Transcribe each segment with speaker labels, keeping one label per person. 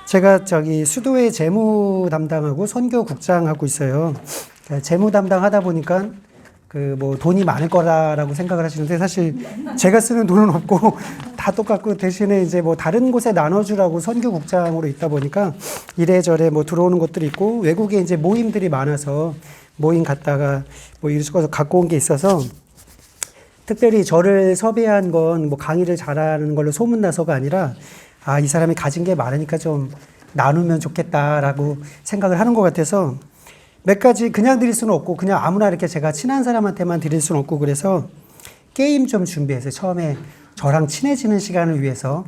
Speaker 1: 제가 저기 수도의 재무 담당하고 선교국장 하고 있어요. 재무 담당 하다 보니까 그 뭐 돈이 많을 거라고 생각을 하시는데 사실 제가 쓰는 돈은 없고 다 똑같고 대신에 이제 뭐 다른 곳에 나눠주라고 선교국장으로 있다 보니까 이래저래 뭐 들어오는 것들이 있고 외국에 이제 모임들이 많아서 모임 갔다가 뭐 이래서 갖고 온 게 있어서 특별히 저를 섭외한 건 뭐 강의를 잘하는 걸로 소문나서가 아니라 아, 이 사람이 가진 게 많으니까 좀 나누면 좋겠다라고 생각을 하는 것 같아서 몇 가지 그냥 드릴 수는 없고 그냥 아무나 이렇게 제가 친한 사람한테만 드릴 수는 없고 그래서 게임 좀 준비했어요. 처음에 저랑 친해지는 시간을 위해서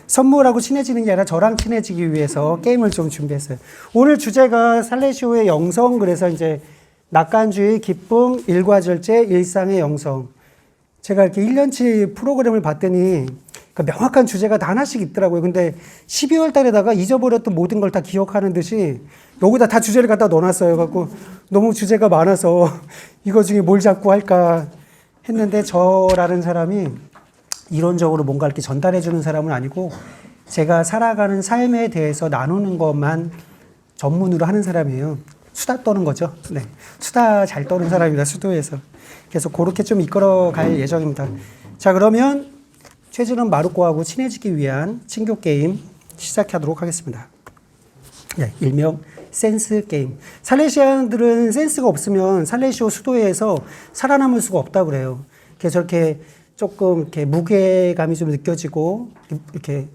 Speaker 1: 선물하고 친해지는 게 아니라 저랑 친해지기 위해서 게임을 좀 준비했어요. 오늘 주제가 살레시오의 영성, 그래서 이제 낙관주의, 기쁨, 일과절제, 일상의 영성. 제가 이렇게 1년치 프로그램을 봤더니 그 명확한 주제가 다 하나씩 있더라고요. 근데 12월 달에다가 잊어버렸던 모든 걸 다 기억하는 듯이 여기다 다 주제를 갖다 넣어놨어요. 갖고 너무 주제가 많아서 이거 중에 뭘 자꾸 할까 했는데 저라는 사람이 이론적으로 뭔가 이렇게 전달해주는 사람은 아니고 제가 살아가는 삶에 대해서 나누는 것만 전문으로 하는 사람이에요. 수다 떠는 거죠. 네. 수다 잘 떠는 사람입니다. 수도에서. 그래서 그렇게 좀 이끌어 갈 예정입니다. 자, 그러면 최준원 마루코하고 친해지기 위한 친교 게임 시작하도록 하겠습니다. 네, 일명 센스 게임. 살레시안들은 센스가 없으면 살레시오 수도회에서 살아남을 수가 없다고 그래요. 그래서 저렇게 조금 이렇게 무게감이 좀 느껴지고 이렇게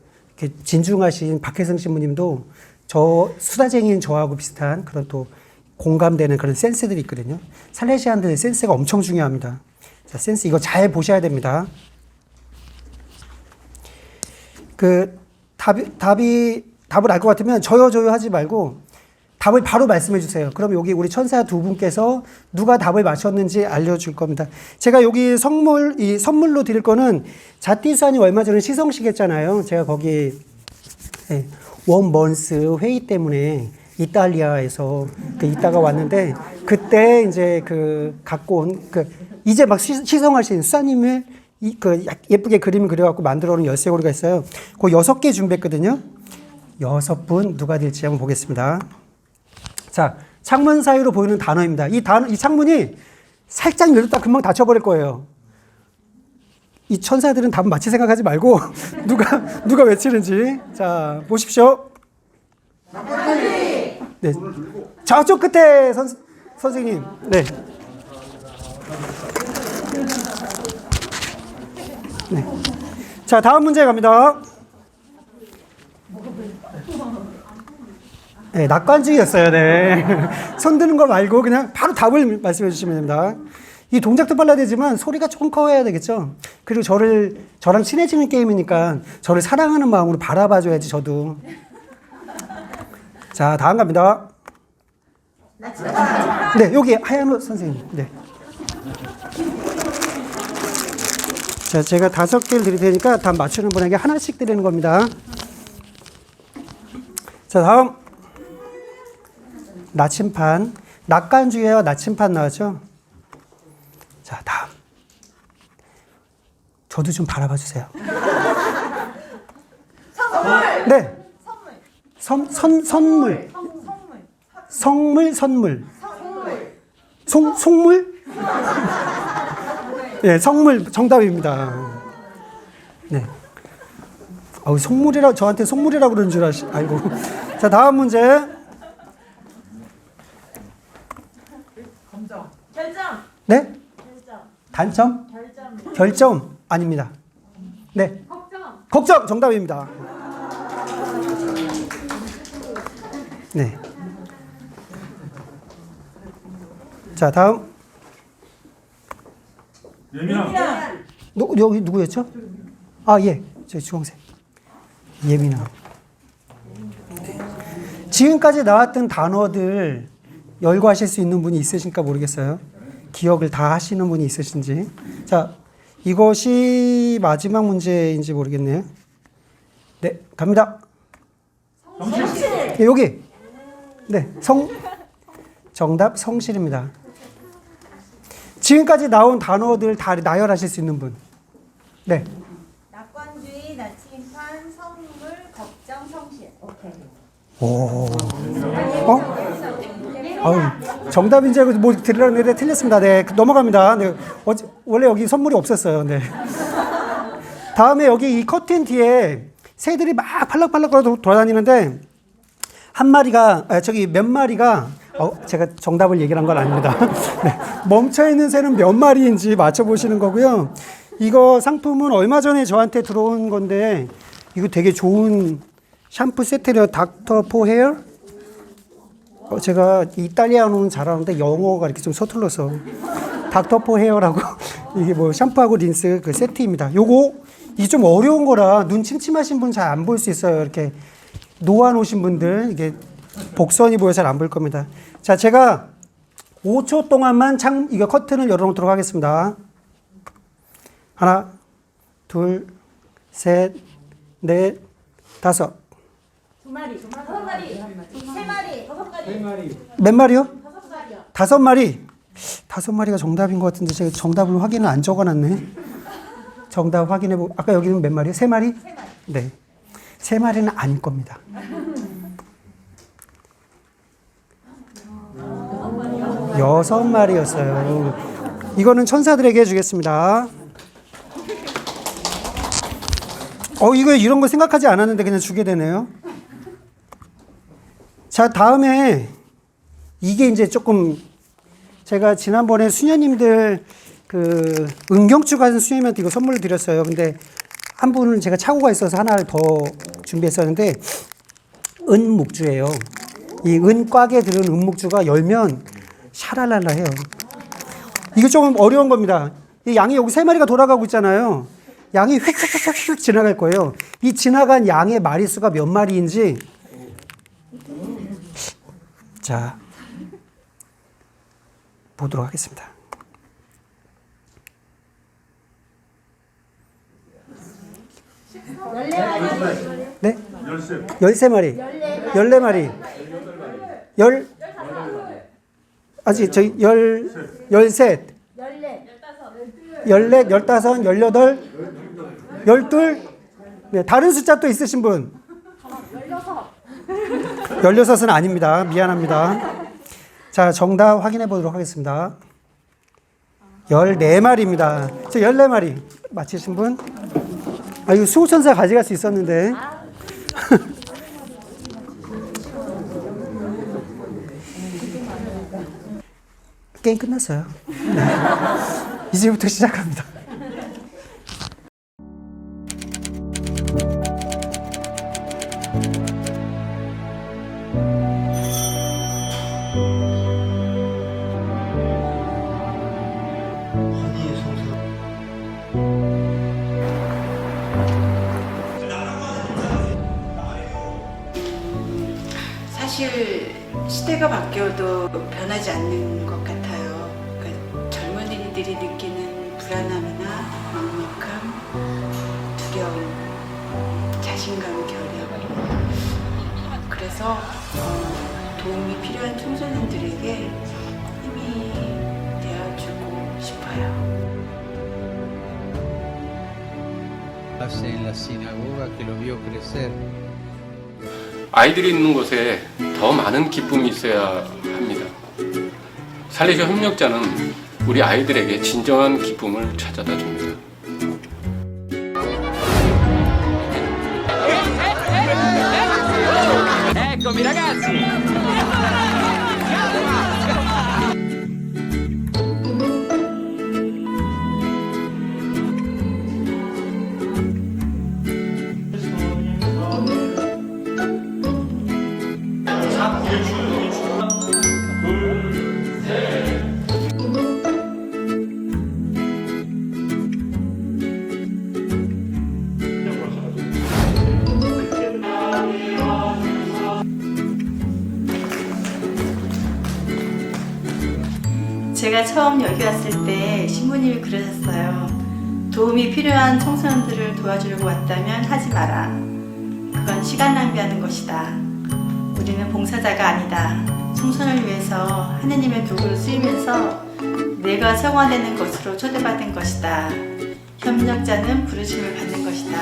Speaker 1: 진중하신 박혜성 신부님도 저 수다쟁이인 저하고 비슷한 그런 또 공감되는 그런 센스들이 있거든요. 살레시안들의 센스가 엄청 중요합니다. 자, 센스 이거 잘 보셔야 됩니다. 그 답을 알 것 같으면 저요 하지 말고 답을 바로 말씀해 주세요. 그럼 여기 우리 천사 두 분께서 누가 답을 맞췄는지 알려줄 겁니다. 제가 여기 선물로 드릴 거는 자띠수아님 얼마 전에 시성식 했잖아요. 제가 거기 원먼스 회의 때문에 이탈리아에서 있다가 왔는데 그때 이제 갖고 온 이제 막 시성하신 수사님을 예쁘게 그림을 그려갖고 만들어 놓은 열쇠고리가 있어요. 그 6개 준비했거든요. 6분 누가 될지 한번 보겠습니다. 자, 창문 사이로 보이는 단어입니다. 이 창문이 살짝 열렸다 금방 닫혀버릴 거예요. 이 천사들은 답은 마치 생각하지 말고 누가 외치는지. 자, 보십시오. 네. 저쪽 끝에 선생님. 네. 네. 자, 다음 문제 갑니다. 네, 낙관주의였어요. 네. 손 드는 거 말고 그냥 바로 답을 말씀해 주시면 됩니다. 이 동작도 빨라야 되지만 소리가 조금 커야 되겠죠. 그리고 저랑 친해지는 게임이니까 저를 사랑하는 마음으로 바라봐 줘야지 저도. 자, 다음 갑니다. 네, 여기 하얀 옷 선생님. 네. 자, 제가 5개를 드릴 테니까 답 맞추는 분에게 하나씩 드리는 겁니다. 자, 다음. 나침판. 낙관주의와 나침판 나왔죠? 자, 다음. 저도 좀 바라봐 주세요.
Speaker 2: 선물!
Speaker 1: 네.
Speaker 2: 선물!
Speaker 1: 선물. 속물? 네, 성물 정답입니다. 네. 저한테 속물이라고 그러는 줄 알고. 자, 다음 문제.
Speaker 2: 결정!
Speaker 1: 네? 단점? 결점? 아닙니다. 네. 걱정! 정답입니다. 네. 자, 다음.
Speaker 2: 예민함!
Speaker 1: 여기 누구였죠? 아, 예. 저 주황색. 예민함. 네. 지금까지 나왔던 단어들 열거하실 수 있는 분이 있으신가 모르겠어요. 기억을 다 하시는 분이 있으신지. 자, 이것이 마지막 문제인지 모르겠네요. 네, 갑니다.
Speaker 2: 성실!
Speaker 1: 네, 여기. 네, 정답 성실입니다. 지금까지 나온 단어들 다 나열하실 수 있는 분. 네.
Speaker 3: 낙관주의, 나침판, 선물, 걱정, 성실. 오케이.
Speaker 1: 오. 어? 아유, 정답인 줄 알고 뭐 들으려고 했는데 틀렸습니다. 네, 넘어갑니다. 네, 원래 여기 선물이 없었어요. 네. 다음에 여기 이 커튼 뒤에 새들이 막 팔락팔락 돌아다니는데 한 마리가, 몇 마리가, 제가 정답을 얘기를 한 건 아닙니다. 네, 멈춰있는 새는 몇 마리인지 맞춰보시는 거고요. 이거 상품은 얼마 전에 저한테 들어온 건데, 이거 되게 좋은 샴푸 세트래요. 닥터 포 헤어? 제가 이탈리아어는 잘하는데 영어가 이렇게 좀 서툴러서. 닥터 포 헤어라고, 이게 뭐 샴푸하고 린스 그 세트입니다. 이 좀 어려운 거라 눈 침침하신 분 잘 안 볼 수 있어요. 이렇게 놓아놓으신 분들, 이게 복선이 보여 잘 안 보일 겁니다. 자, 제가 5초 동안만 이거 커튼을 열어놓도록 하겠습니다. 하나, 둘, 셋, 넷, 다섯.
Speaker 2: 두 마리, 다섯 마리, 세 마리, 다섯 마리.
Speaker 1: 몇 마리요?
Speaker 2: 다섯 마리요.
Speaker 1: 다섯 마리. 다섯 마리가 정답인 것 같은데 제가 정답을 확인을 안 적어놨네. 정답 확인해보고, 아까 여기는 몇 마리요? 세 마리?
Speaker 2: 세 마리.
Speaker 1: 네. 세 마리는 아닐 겁니다. 여섯 마리였어요. 이거는 천사들에게 해주겠습니다. 이거 이런 거 생각하지 않았는데 그냥 주게 되네요. 자, 다음에 이게 이제 조금 제가 지난번에 수녀님들 그 은경주 가는 수녀님한테 이거 선물을 드렸어요. 근데 한 분은 제가 착오가 있어서 하나를 더 준비했었는데 은묵주예요. 이 은곽에 들은 은묵주가 열면 샤랄랄라 해요. 이게 조금 어려운 겁니다. 이 양이 여기 세 마리가 돌아가고 있잖아요. 양이 휙휙휙휙 지나갈 거예요. 이 지나간 양의 마리수가 몇 마리인지 자 보도록 하겠습니다. 네? 13마리. 14마리. 아직 저희 13, 14, 15, 18, 12. 네, 다른 숫자 또 있으신 분? 16은 아닙니다. 미안합니다. 자, 정답 확인해 보도록 하겠습니다. 14마리입니다. 저 14마리 맞히신 분? 이거 수호천사 가져갈 수 있었는데. 게임 끝났어요. 네. 이제부터 시작합니다.
Speaker 3: 사실 시대가 바뀌어도 변하지 않는 것 같아요. 그러니까 젊은이들이 느끼는 불안함이나 막막함, 두려움, 자신감 결여. 그래서 도움이 필요한 청소년들에게 힘이 되어주고 싶어요.
Speaker 4: En la sinagoga que lo vio crecer.
Speaker 5: 아이들이 있는 곳에 더 많은 기쁨이 있어야 합니다. 살리셔 협력자는 우리 아이들에게 진정한 기쁨을 찾아다 줍니다.
Speaker 6: Eccomi ragazzi!
Speaker 3: 제가 처음 여기 왔을 때 신부님이 그러셨어요. 도움이 필요한 청소년들을 도와주려고 왔다면 하지 마라. 그건 시간 낭비하는 것이다. 우리는 봉사자가 아니다. 청소년을 위해서 하느님의 도구를 쓰이면서 내가 성화되는 것으로 초대받은 것이다. 협력자는 부르심을 받는 것이다.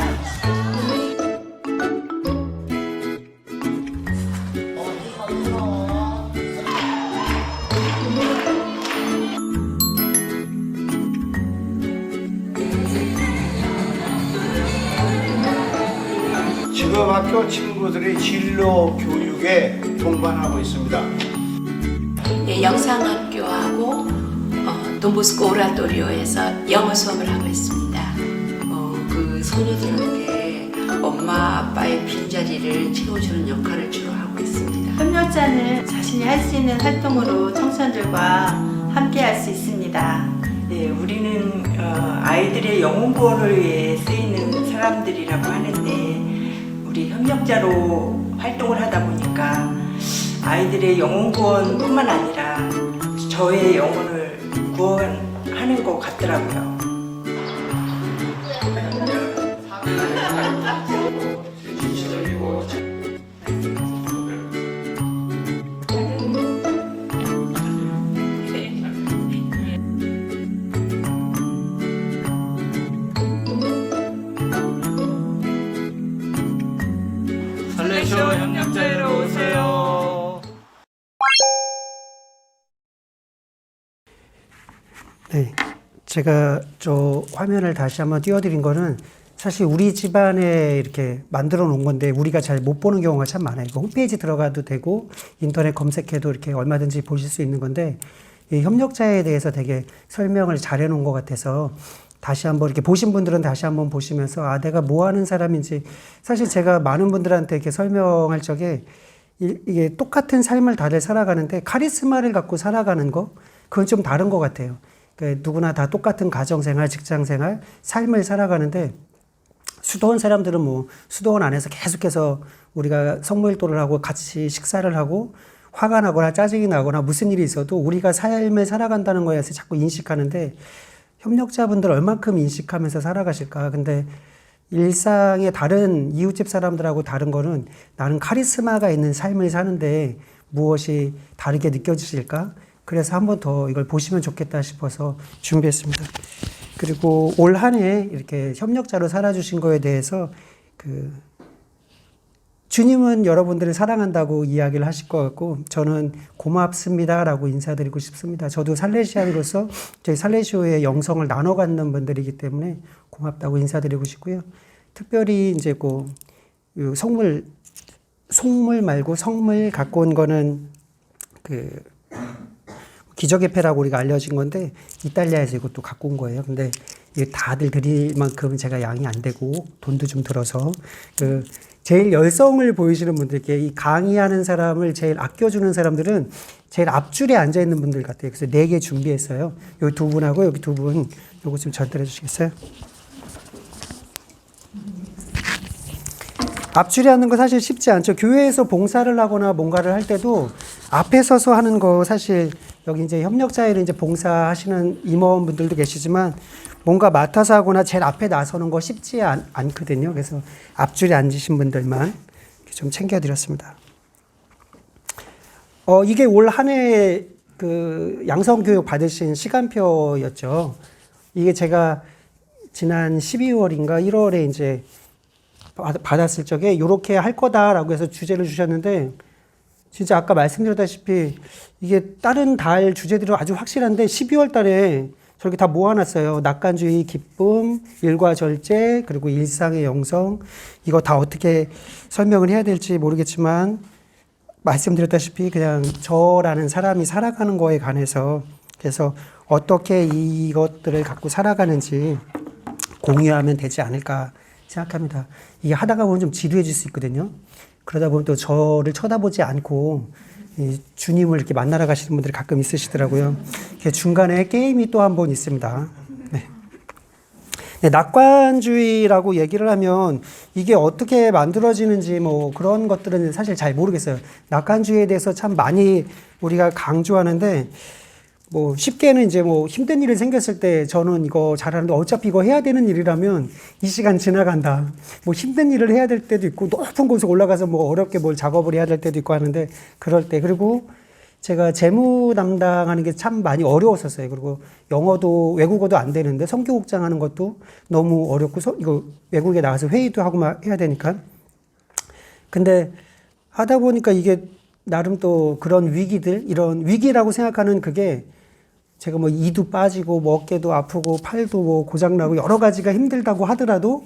Speaker 7: 초등학교 친구들이 진로 교육에 동반하고 있습니다.
Speaker 8: 예, 영상학교하고 돈보스코 오라토리오에서 영어 수업을 하고 있습니다. 그 소녀들한테 엄마 아빠의 빈자리를 채워주는 역할을 주로 하고 있습니다.
Speaker 3: 협력자는 자신이 할 수 있는 활동으로 청소년들과 함께 할 수 있습니다.
Speaker 9: 네, 우리는 아이들의 영혼 구원을 위해 쓰이는 사람들이라고 하는데 우리 협력자로 활동을 하다 보니까 아이들의 영혼 구원뿐만 아니라 저의 영혼을 구원하는 것 같더라고요.
Speaker 6: 설레쇼 협력자로 오세요.
Speaker 1: 네, 제가 저 화면을 다시 한번 띄워드린 거는 사실 우리 집안에 이렇게 만들어 놓은 건데 우리가 잘 못 보는 경우가 참 많아요. 홈페이지 들어가도 되고 인터넷 검색해도 이렇게 얼마든지 보실 수 있는 건데 이 협력자에 대해서 되게 설명을 잘 해놓은 것 같아서 다시 한번 이렇게 보신 분들은 다시 한번 보시면서 아 내가 뭐 하는 사람인지 사실 제가 많은 분들한테 이렇게 설명할 적에 이게 똑같은 삶을 다들 살아가는데 카리스마를 갖고 살아가는 거 그건 좀 다른 것 같아요. 그러니까 누구나 다 똑같은 가정생활, 직장생활, 삶을 살아가는데 수도원 사람들은 뭐 수도원 안에서 계속해서 우리가 성모일도를 하고 같이 식사를 하고 화가 나거나 짜증이 나거나 무슨 일이 있어도 우리가 삶을 살아간다는 거에 대해서 자꾸 인식하는데 협력자분들 얼만큼 인식하면서 살아가실까. 근데 일상의 다른 이웃집 사람들하고 다른 거는 나는 카리스마가 있는 삶을 사는데 무엇이 다르게 느껴지실까? 그래서 한 번 더 이걸 보시면 좋겠다 싶어서 준비했습니다. 그리고 올 한 해 이렇게 협력자로 살아주신 거에 대해서 주님은 여러분들을 사랑한다고 이야기를 하실 것 같고 저는 고맙습니다라고 인사드리고 싶습니다. 저도 살레시안으로서 저희 살레시오의 영성을 나눠 갖는 분들이기 때문에 고맙다고 인사드리고 싶고요. 특별히 이제 속물 말고 성물 갖고 온 거는 기적의 패라고 우리가 알려진 건데 이탈리아에서 이것도 갖고 온 거예요. 근데 이게 다들 드릴 만큼 제가 양이 안 되고 돈도 좀 들어서 제일 열성을 보이시는 분들께 이 강의하는 사람을 제일 아껴주는 사람들은 제일 앞줄에 앉아 있는 분들 같아요. 그래서 4개 준비했어요. 여기 2분하고 여기 2분 요거 좀 전달해 주시겠어요? 앞줄에 앉는 거 사실 쉽지 않죠. 교회에서 봉사를 하거나 뭔가를 할 때도 앞에 서서 하는 거 사실 여기 이제 협력자회를 이제 봉사하시는 임원분들도 계시지만 뭔가 맡아서 하거나 제일 앞에 나서는 거 쉽지 않거든요. 그래서 앞줄에 앉으신 분들만 좀 챙겨드렸습니다. 이게 올 한 해 양성교육 받으신 시간표였죠. 이게 제가 지난 12월인가 1월에 이제 받았을 적에 이렇게 할 거다라고 해서 주제를 주셨는데 진짜 아까 말씀드렸다시피 이게 다른 달 주제들은 아주 확실한데 12월 달에 저렇게 다 모아놨어요. 낙관주의, 기쁨, 일과 절제, 그리고 일상의 영성. 이거 다 어떻게 설명을 해야 될지 모르겠지만 말씀드렸다시피 그냥 저라는 사람이 살아가는 거에 관해서 그래서 어떻게 이것들을 갖고 살아가는지 공유하면 되지 않을까 생각합니다. 이게 하다가 보면 좀 지루해질 수 있거든요. 그러다 보면 또 저를 쳐다보지 않고 주님을 이렇게 만나러 가시는 분들이 가끔 있으시더라고요. 중간에 게임이 또 한 번 있습니다. 네. 네, 낙관주의라고 얘기를 하면 이게 어떻게 만들어지는지 뭐 그런 것들은 사실 잘 모르겠어요. 낙관주의에 대해서 참 많이 우리가 강조하는데 뭐 쉽게는 이제 뭐 힘든 일이 생겼을 때 저는 이거 잘하는데 어차피 이거 해야 되는 일이라면 이 시간 지나간다. 뭐 힘든 일을 해야 될 때도 있고 높은 곳에 올라가서 뭐 어렵게 뭘 작업을 해야 될 때도 있고 하는데 그럴 때 그리고 제가 재무 담당하는 게 참 많이 어려웠었어요. 그리고 영어도 외국어도 안 되는데 선교국장 하는 것도 너무 어렵고 이거 외국에 나가서 회의도 하고 막 해야 되니까. 근데 하다 보니까 이게 나름 또 그런 위기들 이런 위기라고 생각하는 그게 제가 뭐 이도 빠지고 뭐 어깨도 아프고 팔도 뭐 고장나고 여러 가지가 힘들다고 하더라도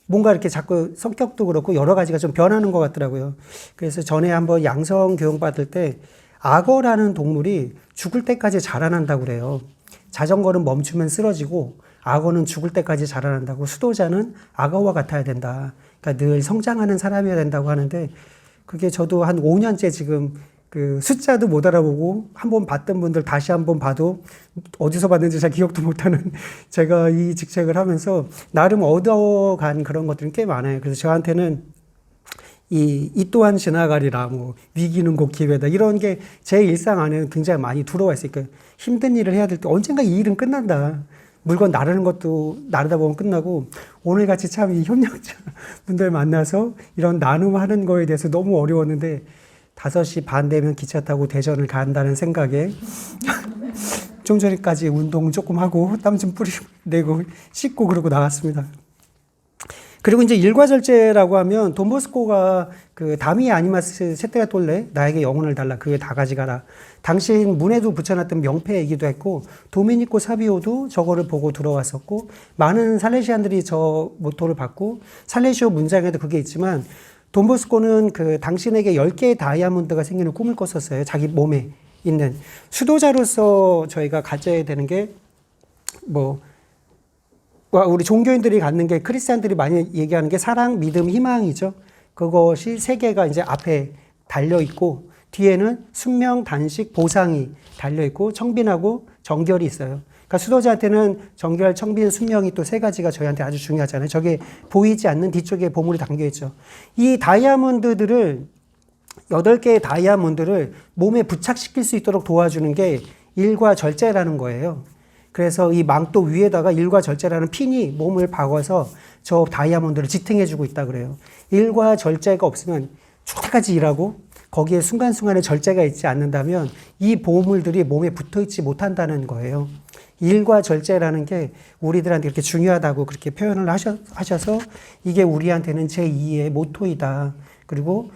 Speaker 1: 뭔가 이렇게 자꾸 성격도 그렇고 여러 가지가 좀 변하는 것 같더라고요. 그래서 전에 한번 양성 교육 받을 때 악어라는 동물이 죽을 때까지 자라난다고 그래요. 자전거는 멈추면 쓰러지고 악어는 죽을 때까지 자라난다고, 수도자는 악어와 같아야 된다. 그러니까 늘 성장하는 사람이어야 된다고 하는데, 그게 저도 한 5년째 지금 그 숫자도 못 알아보고 한번 봤던 분들 다시 한번 봐도 어디서 봤는지 잘 기억도 못하는 제가 이 직책을 하면서 나름 얻어간 그런 것들이 꽤 많아요. 그래서 저한테는 이 또한 지나가리라, 뭐 위기는 곧 기회다, 이런 게 제 일상 안에는 굉장히 많이 들어와 있으니까 힘든 일을 해야 될 때 언젠가 이 일은 끝난다. 물건 나르는 것도 나르다 보면 끝나고, 오늘같이 참 이 협력자 분들 만나서 이런 나눔하는 거에 대해서 너무 어려웠는데 5시 반 되면 기차 타고 대전을 간다는 생각에 좀 전까지 운동 조금 하고 땀 좀 내고 씻고 그러고 나왔습니다. 그리고 이제 일과절제라고 하면 돈보스코가 그 다미 아니마스 세테라 똘레 나에게 영혼을 달라 그에 다 가져가라, 당신 문에도 붙여놨던 명패이기도 했고, 도미니코 사비오도 저거를 보고 들어왔었고, 많은 살레시안들이 저 모토를 받고 살레시오 문장에도 그게 있지만, 돈보스코는 그 당신에게 10개의 다이아몬드가 생기는 꿈을 꿨었어요. 자기 몸에 있는. 수도자로서 저희가 가져야 되는 게 뭐 우리 종교인들이 갖는 게, 크리스찬들이 많이 얘기하는 게 사랑, 믿음, 희망이죠. 그것이 3개가 이제 앞에 달려 있고, 뒤에는 순명, 단식, 보상이 달려 있고, 청빈하고 정결이 있어요. 그러니까 수도자한테는 정결, 청빈, 순명이 또 3가지가 저희한테 아주 중요하잖아요. 저게 보이지 않는 뒤쪽에 보물이 담겨 있죠. 이 다이아몬드들을 8개의 다이아몬드를 몸에 부착시킬 수 있도록 도와주는 게 일과절제라는 거예요. 그래서 이 망토 위에다가 일과절제라는 핀이 몸을 박아서 저 다이아몬드를 지탱해주고 있다 그래요. 일과절제가 없으면 죽을 때까지 일하고 거기에 순간순간에 절제가 있지 않는다면 이 보물들이 몸에 붙어있지 못한다는 거예요. 일과절제라는 게 우리들한테 이렇게 중요하다고 그렇게 표현을 하셔서 이게 우리한테는 제2의 모토이다. 그리고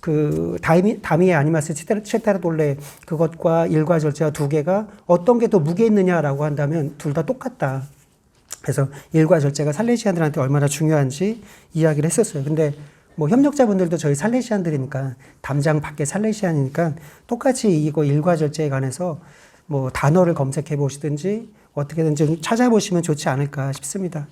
Speaker 1: 그 다미에 아니마스 체타라 돌레 그것과 일과절제와 2개가 어떤 게 더 무게 있느냐라고 한다면 둘 다 똑같다. 그래서 일과절제가 살레시안들한테 얼마나 중요한지 이야기를 했었어요. 근데 뭐 협력자분들도 저희 살레시안들이니까, 담장 밖에 살레시안이니까 똑같이 이거 일과절제에 관해서 뭐 단어를 검색해 보시든지 어떻게든지 좀 찾아보시면 좋지 않을까 싶습니다.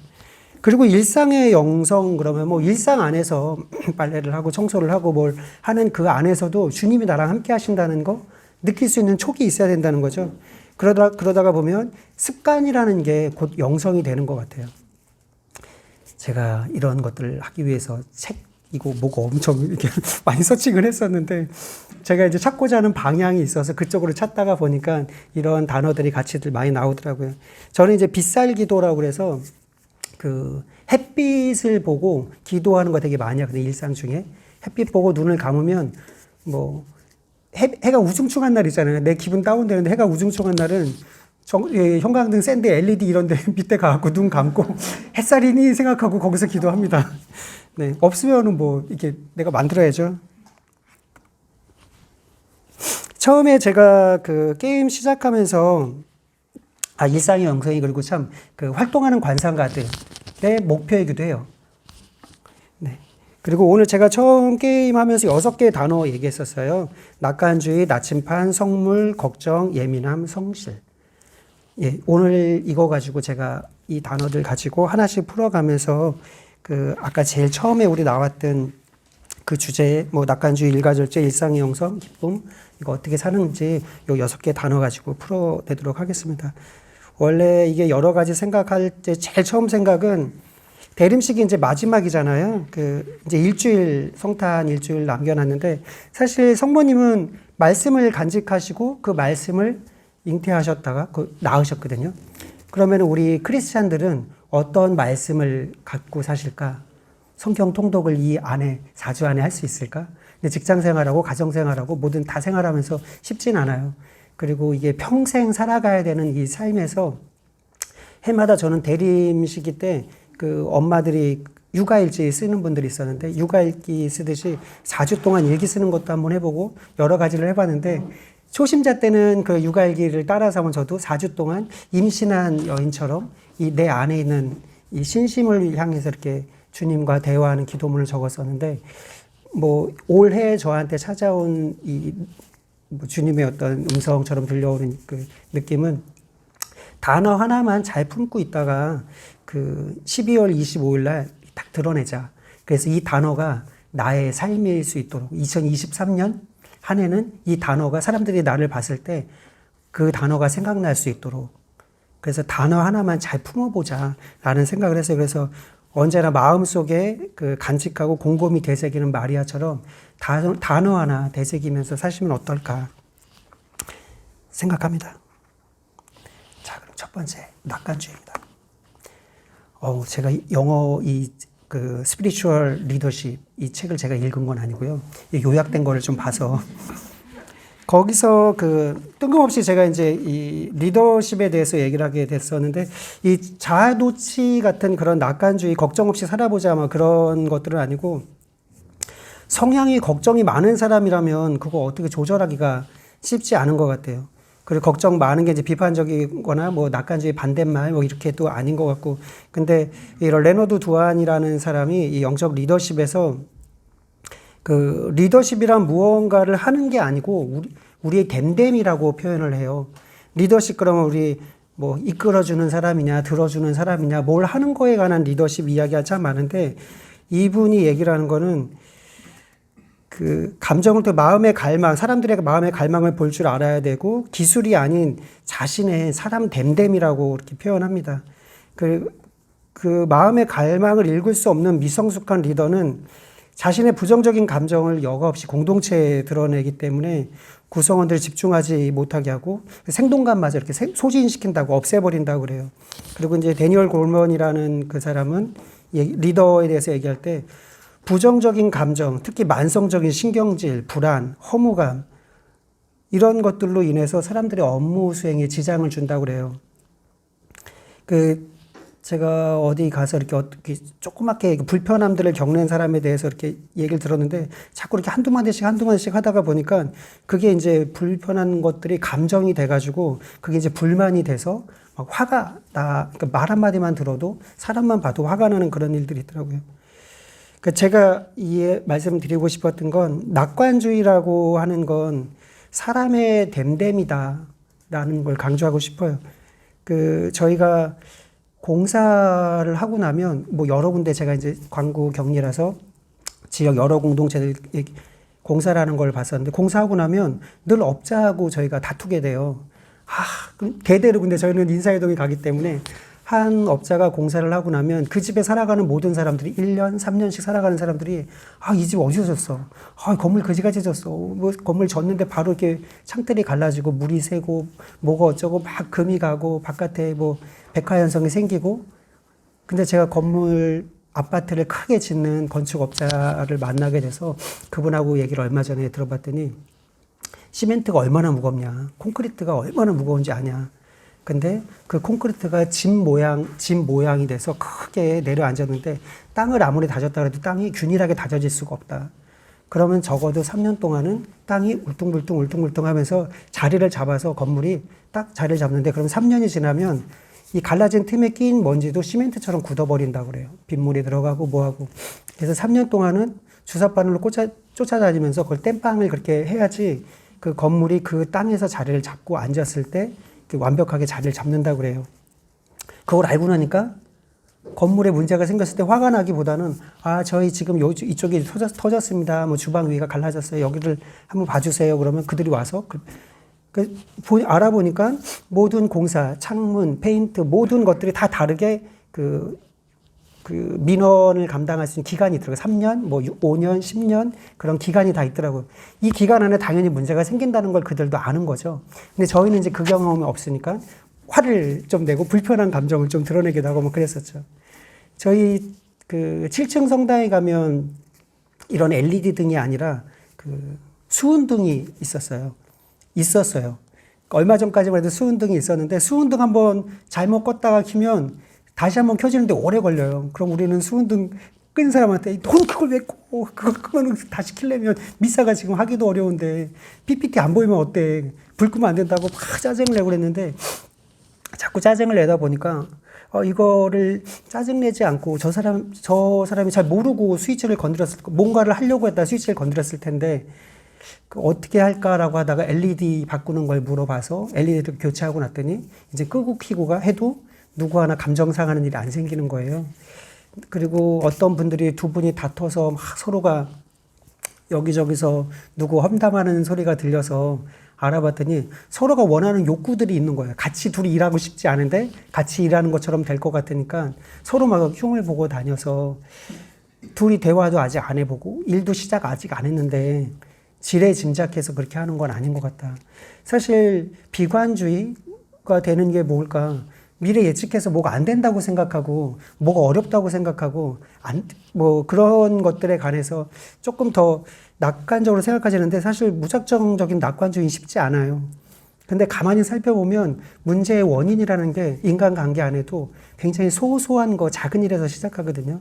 Speaker 1: 그리고 일상의 영성, 그러면 뭐 일상 안에서 빨래를 하고 청소를 하고 뭘 하는 그 안에서도 주님이 나랑 함께 하신다는 거 느낄 수 있는 촉이 있어야 된다는 거죠. 그러다가 보면 습관이라는 게 곧 영성이 되는 것 같아요. 제가 이런 것들을 하기 위해서 책이고 뭐고 엄청 이렇게 많이 서칭을 했었는데, 제가 이제 찾고자 하는 방향이 있어서 그쪽으로 찾다가 보니까 이런 단어들이 같이들 많이 나오더라고요. 저는 이제 빗살 기도라고 그래서 그 햇빛을 보고 기도하는 거 되게 많이 하거든요. 일상 중에 햇빛 보고 눈을 감으면 뭐 해가 우중충한 날 있잖아요. 내 기분 다운되는데 해가 우중충한 날은 형광등 샌데 LED 이런 데 밑에 가갖고 눈 감고 햇살이니 생각하고 거기서 기도합니다. 네, 없으면은 뭐 이렇게 내가 만들어야죠. 처음에 제가 그 게임 시작하면서 일상의 영성이, 그리고 참 그 활동하는 관상가들의 목표이기도 해요. 네. 그리고 오늘 제가 처음 게임하면서 6개의 단어 얘기했었어요. 낙관주의, 나침판, 성물, 걱정, 예민함, 성실. 예, 오늘 이거 가지고 제가 이 단어들 가지고 하나씩 풀어가면서 그 아까 제일 처음에 우리 나왔던 그 주제에 뭐 낙관주의, 일과절제, 일상의 영성, 기쁨, 이거 어떻게 사는지 요 6개 단어 가지고 풀어내도록 하겠습니다. 원래 이게 여러 가지 생각할 때 제일 처음 생각은 대림식이 이제 마지막이잖아요. 그 이제 일주일, 성탄 일주일 남겨놨는데, 사실 성모님은 말씀을 간직하시고 그 말씀을 잉태하셨다가 낳으셨거든요. 그러면 우리 크리스찬들은 어떤 말씀을 갖고 사실까? 성경 통독을 이 안에 4주 안에 할 수 있을까? 근데 직장 생활하고 가정 생활하고 뭐든 다 생활하면서 쉽진 않아요. 그리고 이게 평생 살아가야 되는 이 삶에서 해마다 저는 대림 시기 때 그 엄마들이 육아일지 쓰는 분들이 있었는데, 육아일기 쓰듯이 4주 동안 일기 쓰는 것도 한번 해보고 여러 가지를 해봤는데, 초심자 때는 그 육아일기를 따라서 하면 저도 4주 동안 임신한 여인처럼 이 내 안에 있는 이 신심을 향해서 이렇게 주님과 대화하는 기도문을 적었었는데 뭐 올해 저한테 찾아온 뭐 주님의 어떤 음성처럼 들려오는 그 느낌은 단어 하나만 잘 품고 있다가 그 12월 25일 날 딱 드러내자. 그래서 이 단어가 나의 삶일 수 있도록 2023년 한 해는 이 단어가 사람들이 나를 봤을 때 그 단어가 생각날 수 있도록 그래서 단어 하나만 잘 품어보자 라는 생각을 했어요. 그래서 언제나 마음속에 그 간직하고 곰곰이 되새기는 마리아처럼 단어 하나 되새기면서 사시면 어떨까 생각합니다. 자, 그럼 첫 번째 낙관주의입니다. 제가 영어 그 스피리추얼 리더십 이 책을 제가 읽은 건 아니고요. 요약된 거를 좀 봐서 거기서 그 뜬금없이 제가 이제 이 리더십에 대해서 얘기를 하게 됐었는데 이 자아도취 같은 그런 낙관주의 걱정 없이 살아보자 막 그런 것들은 아니고 성향이 걱정이 많은 사람이라면 그거 어떻게 조절하기가 쉽지 않은 것 같아요. 그리고 걱정 많은 게 이제 비판적이거나 뭐 낙관주의 반대말 뭐 이렇게 또 아닌 것 같고 근데 이 레너드 두안이라는 사람이 이 영적 리더십에서 그 리더십이란 무언가를 하는 게 아니고 우리의 됨됨이라고 표현을 해요. 리더십 그러면 우리 뭐 이끌어주는 사람이냐 들어주는 사람이냐 뭘 하는 거에 관한 리더십 이야기가 참 많은데 이분이 얘기를 하는 거는 그 감정을 또 마음의 갈망 사람들의 마음의 갈망을 볼 줄 알아야 되고 기술이 아닌 자신의 사람 됨됨이라고 이렇게 표현합니다. 그 마음의 갈망을 읽을 수 없는 미성숙한 리더는 자신의 부정적인 감정을 여과 없이 공동체에 드러내기 때문에 구성원들이 집중하지 못하게 하고 생동감마저 이렇게 소진시킨다고 없애버린다고 그래요. 그리고 이제 데니얼 골먼이라는 그 사람은 리더에 대해서 얘기할 때 부정적인 감정, 특히 만성적인 신경질, 불안, 허무감 이런 것들로 인해서 사람들의 업무 수행에 지장을 준다고 그래요. 제가 어디 가서 이렇게 조그맣게 불편함들을 겪는 사람에 대해서 이렇게 얘기를 들었는데 자꾸 이렇게 한두 마디씩 하다가 보니까 그게 이제 불편한 것들이 감정이 돼가지고 그게 이제 불만이 돼서 막 화가 그러니까 말 한마디만 들어도 사람만 봐도 화가 나는 그런 일들이 있더라고요. 제가 말씀드리고 싶었던 건 낙관주의라고 하는 건 사람의 됨됨이다라는 걸 강조하고 싶어요. 저희가 공사를 하고 나면 뭐 여러 군데 제가 이제 광구 격리라서 지역 여러 공동체들 공사라는 걸 봤었는데 공사하고 나면 늘 업자하고 저희가 다투게 돼요. 그럼 대대로 근데 저희는 인사이동에 가기 때문에 한 업자가 공사를 하고 나면 그 집에 살아가는 모든 사람들이 1년, 3년씩 살아가는 사람들이 이 집 어디서 졌어? 건물 그지같이 졌어. 뭐 건물 졌는데 바로 이렇게 창틀이 갈라지고 물이 새고 뭐가 어쩌고 막 금이 가고 바깥에 뭐 백화현상이 생기고 근데 제가 건물 아파트를 크게 짓는 건축업자를 만나게 돼서 그분하고 얘기를 얼마 전에 들어봤더니 시멘트가 얼마나 무겁냐, 콘크리트가 얼마나 무거운지 아냐. 근데 그 콘크리트가 집 모양이 돼서 크게 내려앉았는데 땅을 아무리 다졌다 그래도 땅이 균일하게 다져질 수가 없다. 그러면 적어도 3년 동안은 땅이 울퉁불퉁 하면서 자리를 잡아서 건물이 딱 자리를 잡는데 그럼 3년이 지나면 이 갈라진 틈에 낀 먼지도 시멘트처럼 굳어버린다고 그래요. 빗물이 들어가고 뭐하고. 그래서 3년 동안은 주사바늘로 쫓아다니면서 그걸 땜빵을 그렇게 해야지 그 건물이 그 땅에서 자리를 잡고 앉았을 때 완벽하게 자리를 잡는다고 그래요. 그걸 알고 나니까 건물에 문제가 생겼을 때 화가 나기보다는 저희 지금 이쪽이 터졌습니다. 뭐 주방 위가 갈라졌어요. 여기를 한번 봐주세요. 그러면 그들이 와서 알아보니까 모든 공사, 창문, 페인트 모든 것들이 다 다르게 그 민원을 감당할 수 있는 기간이 있더라고요. 3년, 뭐 5년, 10년 그런 기간이 다 있더라고요. 이 기간 안에 당연히 문제가 생긴다는 걸 그들도 아는 거죠. 근데 저희는 이제 그 경험이 없으니까 화를 좀 내고 불편한 감정을 좀 드러내기도 하고 뭐 그랬었죠. 저희 7층 성당에 가면 이런 LED 등이 아니라 수은등이 있었어요. 얼마 전까지만 해도 수은등이 있었는데 수은등 한번 잘못 껐다가 켜면 다시 한번 켜지는데 오래 걸려요. 그럼 우리는 수은등 끈 사람한테 넌 그걸 왜 꺼? 그걸 끄면 다시 켜려면 미사가 지금 하기도 어려운데 PPT 안 보이면 어때? 불 끄면 안 된다고 막 짜증을 내고 그랬는데 자꾸 짜증을 내다 보니까 이거를 짜증내지 않고 저 사람이 잘 모르고 스위치를 건드렸을 뭔가를 하려고 했다 스위치를 건드렸을 텐데 어떻게 할까라고 하다가 LED 바꾸는 걸 물어봐서 LED를 교체하고 났더니 이제 끄고 켜고가 해도 누구 하나 감정 상하는 일이 안 생기는 거예요. 그리고 어떤 분들이 두 분이 다퉈서 막 서로가 여기저기서 누구 험담하는 소리가 들려서 알아봤더니 서로가 원하는 욕구들이 있는 거예요. 같이 둘이 일하고 싶지 않은데 같이 일하는 것처럼 될 것 같으니까 서로 막 흉을 보고 다녀서 둘이 대화도 아직 안 해보고 일도 시작 아직 안 했는데 지레 짐작해서 그렇게 하는 건 아닌 것 같다. 사실 비관주의가 되는 게 뭘까? 미래 예측해서 뭐가 안 된다고 생각하고 뭐가 어렵다고 생각하고 뭐 그런 것들에 관해서 조금 더 낙관적으로 생각하시는데 사실 무작정적인 낙관주의는 쉽지 않아요. 근데 가만히 살펴보면 문제의 원인이라는 게 인간관계 안에도 굉장히 소소한 거 작은 일에서 시작하거든요.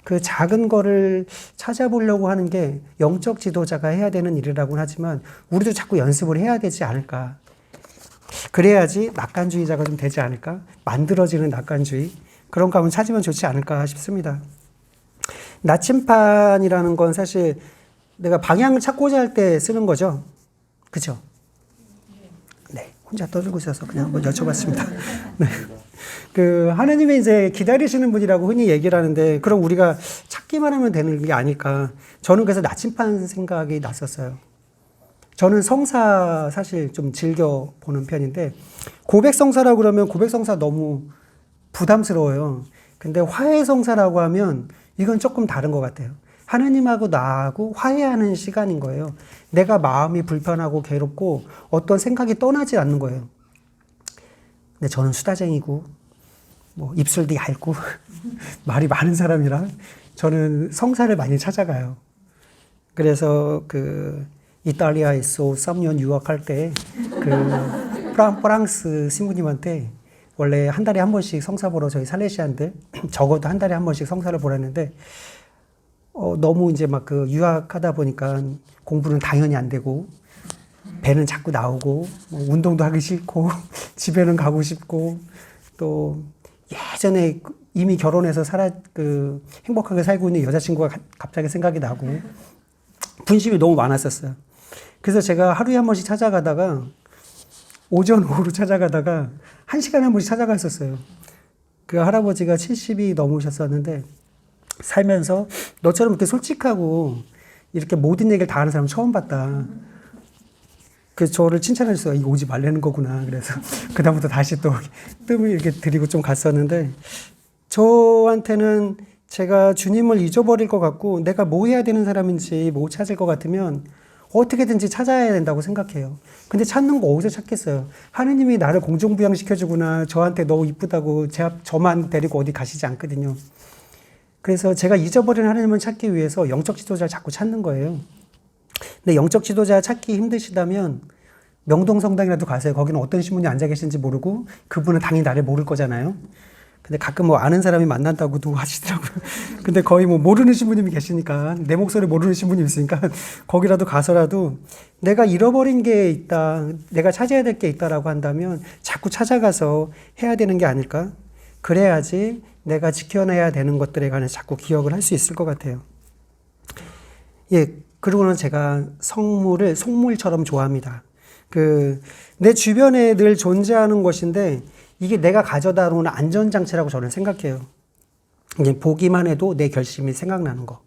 Speaker 1: 그 작은 거를 찾아보려고 하는 게 영적 지도자가 해야 되는 일이라고는 하지만 우리도 자꾸 연습을 해야 되지 않을까. 그래야지 낙관주의자가 좀 되지 않을까? 만들어지는 낙관주의. 그런 거 한번 찾으면 좋지 않을까 싶습니다. 나침판이라는 건 사실 내가 방향을 찾고자 할 때 쓰는 거죠. 그죠? 네. 혼자 떠들고 있어서 그냥 한번 여쭤봤습니다. 네. 하느님이 이제 기다리시는 분이라고 흔히 얘기를 하는데, 그럼 우리가 찾기만 하면 되는 게 아닐까. 저는 그래서 나침판 생각이 났었어요. 저는 성사 사실 좀 즐겨 보는 편인데, 고백성사라고 그러면 고백성사 너무 부담스러워요. 근데 화해성사라고 하면 이건 조금 다른 것 같아요. 하느님하고 나하고 화해하는 시간인 거예요. 내가 마음이 불편하고 괴롭고 어떤 생각이 떠나지 않는 거예요. 근데 저는 수다쟁이고 뭐 입술도 얇고 말이 많은 사람이라 저는 성사를 많이 찾아가요. 그래서 이탈리아에서 3년 유학할 때 프랑스 신부님한테 원래 한 달에 한 번씩 성사 보러 저희 살레시안들 적어도 한 달에 한 번씩 성사를 보라는데 너무 이제 막 유학하다 보니까 공부는 당연히 안 되고 배는 자꾸 나오고 뭐 운동도 하기 싫고 집에는 가고 싶고 또 예전에 이미 결혼해서 행복하게 살고 있는 여자친구가 갑자기 생각이 나고 분심이 너무 많았었어요. 그래서 제가 하루에 한 번씩 찾아가다가 오전 오후로 찾아가다가 1시간에 한 번씩 찾아갔었어요. 그 할아버지가 70이 넘으셨었는데 살면서 너처럼 이렇게 솔직하고 이렇게 모든 얘기를 다 하는 사람 처음 봤다. 그래서 저를 칭찬해 주셔서 이거 오지 말라는 거구나. 그래서 그다음부터 다시 또 뜸을 이렇게 드리고 좀 갔었는데 저한테는 제가 주님을 잊어버릴 것 같고 내가 뭐 해야 되는 사람인지 못 찾을 것 같으면 어떻게든지 찾아야 된다고 생각해요. 근데 찾는 거 어디서 찾겠어요? 하느님이 나를 공중부양시켜주거나 저한테 너무 이쁘다고 저만 데리고 어디 가시지 않거든요. 그래서 제가 잊어버린 하느님을 찾기 위해서 영적 지도자를 자꾸 찾는 거예요. 근데 영적 지도자 찾기 힘드시다면 명동성당이라도 가세요. 거기는 어떤 신분이 앉아 계신지 모르고 그분은 당연히 나를 모를 거잖아요. 근데 가끔 뭐 아는 사람이 만난다고도 하시더라고요. 근데 거의 뭐 모르는 신부님이 계시니까 내 목소리 모르는 신부님이 있으니까 거기라도 가서라도 내가 잃어버린 게 있다, 내가 찾아야 될 게 있다라고 한다면 자꾸 찾아가서 해야 되는 게 아닐까? 그래야지 내가 지켜내야 되는 것들에 관해서 자꾸 기억을 할 수 있을 것 같아요. 예, 그리고는 제가 성물을 속물처럼 좋아합니다. 내 주변에 늘 존재하는 것인데 이게 내가 가져다 놓은 안전장치라고 저는 생각해요. 이게 보기만 해도 내 결심이 생각나는 거.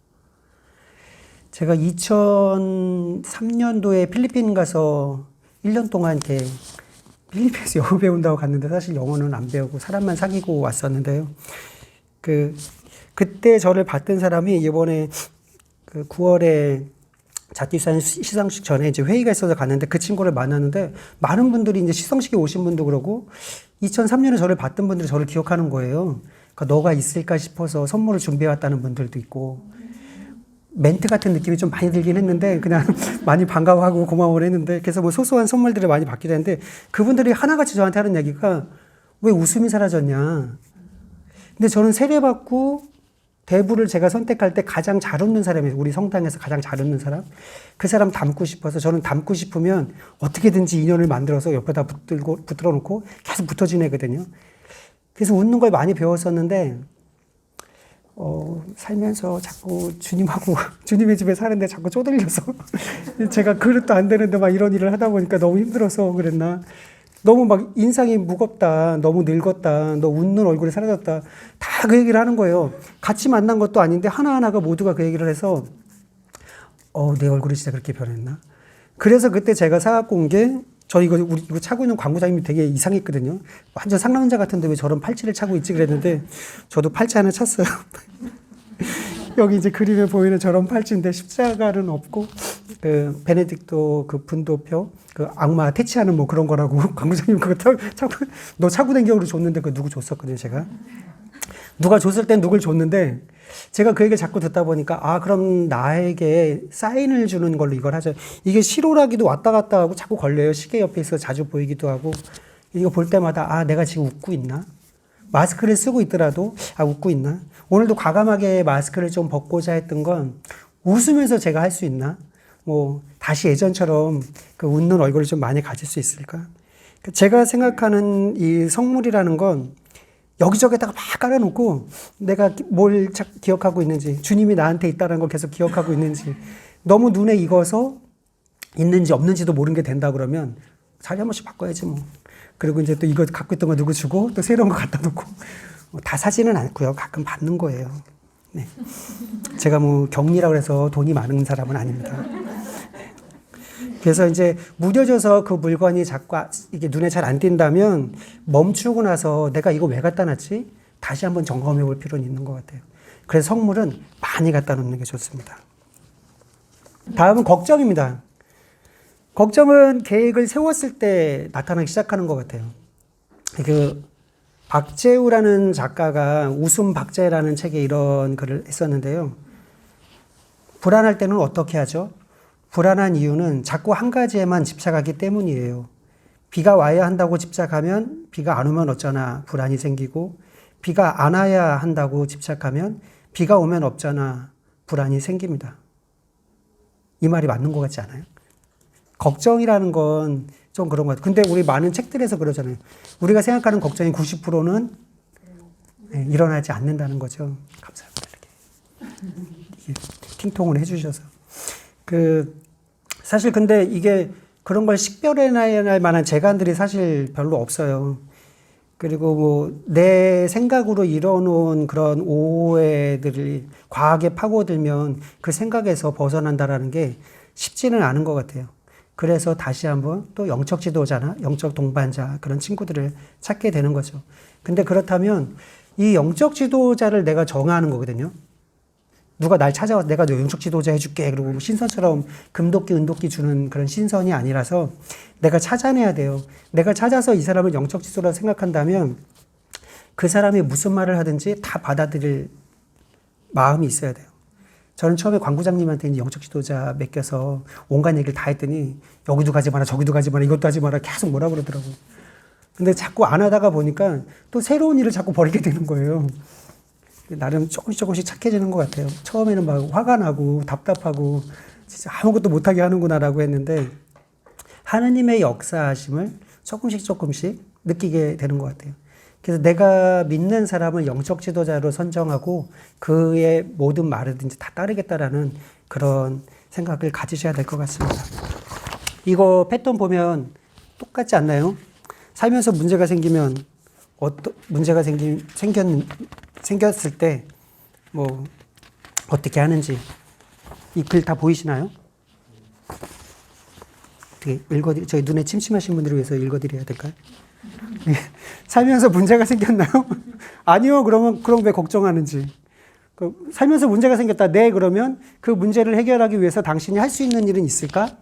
Speaker 1: 제가 2003년도에 필리핀 가서 1년 동안 이렇게 필리핀에서 영어 배운다고 갔는데 사실 영어는 안 배우고 사람만 사귀고 왔었는데요. 그때 저를 봤던 사람이 이번에 9월에 자티산 시상식 전에 이제 회의가 있어서 갔는데 그 친구를 만났는데 많은 분들이 이제 시상식에 오신 분도 그러고 2003년에 저를 봤던 분들이 저를 기억하는 거예요. 그러니까 너가 있을까 싶어서 선물을 준비해 왔다는 분들도 있고 멘트 같은 느낌이 좀 많이 들긴 했는데 그냥 많이 반가워하고 고마워를 했는데 그래서 뭐 소소한 선물들을 많이 받기도 했는데 그분들이 하나같이 저한테 하는 얘기가 왜 웃음이 사라졌냐. 근데 저는 세례받고 대부를 제가 선택할 때 가장 잘 웃는 사람이에요. 우리 성당에서 가장 잘 웃는 사람. 그 사람 닮고 싶어서 저는 닮고 싶으면 어떻게든지 인연을 만들어서 옆에다 붙들어 놓고 계속 붙어 지내거든요. 그래서 웃는 걸 많이 배웠었는데 살면서 자꾸 주님하고 주님의 집에 사는데 자꾸 쪼들려서 제가 그릇도 안 되는데 막 이런 일을 하다 보니까 너무 힘들어서 그랬나. 너무 막 인상이 무겁다, 너무 늙었다, 너 웃는 얼굴이 사라졌다, 다 그 얘기를 하는 거예요. 같이 만난 것도 아닌데 하나하나가 모두가 그 얘기를 해서 내 얼굴이 진짜 그렇게 변했나. 그래서 그때 제가 사갖고 온 게, 저 이거 차고 있는 광고장님이 되게 이상했거든요. 완전 상남자 같은데 왜 저런 팔찌를 차고 있지 그랬는데 저도 팔찌 하나 찼어요. 여기 이제 그림에 보이는 저런 팔찌인데 십자가는 없고 그 베네딕토 그 분도표 그 악마 퇴치하는 뭐 그런 거라고 광고장님 그거 차고 너 차고 댕겨로 줬는데 그 누구 줬었거든요. 제가 누가 줬을 땐 누굴 줬는데 제가 그 얘기를 자꾸 듣다 보니까 그럼 나에게 사인을 주는 걸로 이걸 하죠. 이게 실오라기도 왔다 갔다 하고 자꾸 걸려요. 시계 옆에 있어 자주 보이기도 하고. 이거 볼 때마다 내가 지금 웃고 있나? 마스크를 쓰고 있더라도 웃고 있나? 오늘도 과감하게 마스크를 좀 벗고자 했던 건 웃으면서 제가 할 수 있나? 뭐 다시 예전처럼 그 웃는 얼굴을 좀 많이 가질 수 있을까? 제가 생각하는 이 성물이라는 건 여기저기다가 막 깔아놓고 내가 뭘 기억하고 있는지, 주님이 나한테 있다는 걸 계속 기억하고 있는지, 너무 눈에 익어서 있는지 없는지도 모르는 게 된다 그러면 자리 한 번씩 바꿔야지 뭐. 그리고 이제 또 이거 갖고 있던 거 누구 주고 또 새로운 거 갖다 놓고 다 사지는 않고요. 가끔 받는 거예요. 네. 제가 뭐 격리라고 해서 돈이 많은 사람은 아닙니다. 그래서 이제 무뎌져서 그 물건이 자꾸 이게 눈에 잘 안 띈다면 멈추고 나서 내가 이거 왜 갖다 놨지? 다시 한번 점검해 볼 필요는 있는 것 같아요. 그래서 성물은 많이 갖다 놓는 게 좋습니다. 다음은 걱정입니다. 걱정은 계획을 세웠을 때 나타나기 시작하는 것 같아요. 그 박재우라는 작가가 웃음 박제라는 책에 이런 글을 했었는데요. 불안할 때는 어떻게 하죠? 불안한 이유는 자꾸 한 가지에만 집착하기 때문이에요. 비가 와야 한다고 집착하면 비가 안 오면 어쩌나 불안이 생기고, 비가 안 와야 한다고 집착하면 비가 오면 없잖아 불안이 생깁니다. 이 말이 맞는 것 같지 않아요? 걱정이라는 건 좀 그런 것 같아요. 근데 우리 많은 책들에서 그러잖아요. 우리가 생각하는 걱정의 90%는 일어나지 않는다는 거죠. 감사합니다. 이렇게 팅통을 해주셔서. 사실 근데 이게 그런 걸 식별해낼 만한 재간들이 사실 별로 없어요. 그리고 뭐 내 생각으로 이뤄놓은 그런 오해들이 과하게 파고들면 그 생각에서 벗어난다라는 게 쉽지는 않은 것 같아요. 그래서 다시 한번 또 영적 지도자나 영적 동반자 그런 친구들을 찾게 되는 거죠. 근데 그렇다면 이 영적 지도자를 내가 정하는 거거든요. 누가 날 찾아와서 내가 너 영적 지도자 해줄게 그리고 신선처럼 금도끼 은도끼 주는 그런 신선이 아니라서 내가 찾아내야 돼요. 내가 찾아서 이 사람을 영적 지도자라고 생각한다면 그 사람이 무슨 말을 하든지 다 받아들일 마음이 있어야 돼요. 저는 처음에 광구장님한테 영적 지도자 맡겨서 온갖 얘기를 다 했더니 여기도 가지 마라 저기도 가지 마라 이것도 하지 마라 계속 뭐라 그러더라고요. 근데 자꾸 안 하다가 보니까 또 새로운 일을 자꾸 벌이게 되는 거예요. 나름 조금씩 착해지는 것 같아요. 처음에는 막 화가 나고 답답하고 진짜 아무것도 못하게 하는구나라고 했는데 하느님의 역사하심을 조금씩 느끼게 되는 것 같아요. 그래서 내가 믿는 사람을 영적 지도자로 선정하고 그의 모든 말이든지 다 따르겠다라는 그런 생각을 가지셔야 될 것 같습니다. 이거 패턴 보면 똑같지 않나요? 살면서 문제가 생기면 문제가 생겼을 때 뭐 어떻게 하는지 이 글 다 보이시나요? 어떻게 저희 눈에 침침하신 분들을 위해서 읽어드려야 될까요? 살면서 문제가 생겼나요? 아니요. 그럼 왜 걱정하는지. 살면서 문제가 생겼다. 네. 그러면 그 문제를 해결하기 위해서 당신이 할 수 있는 일은 있을까?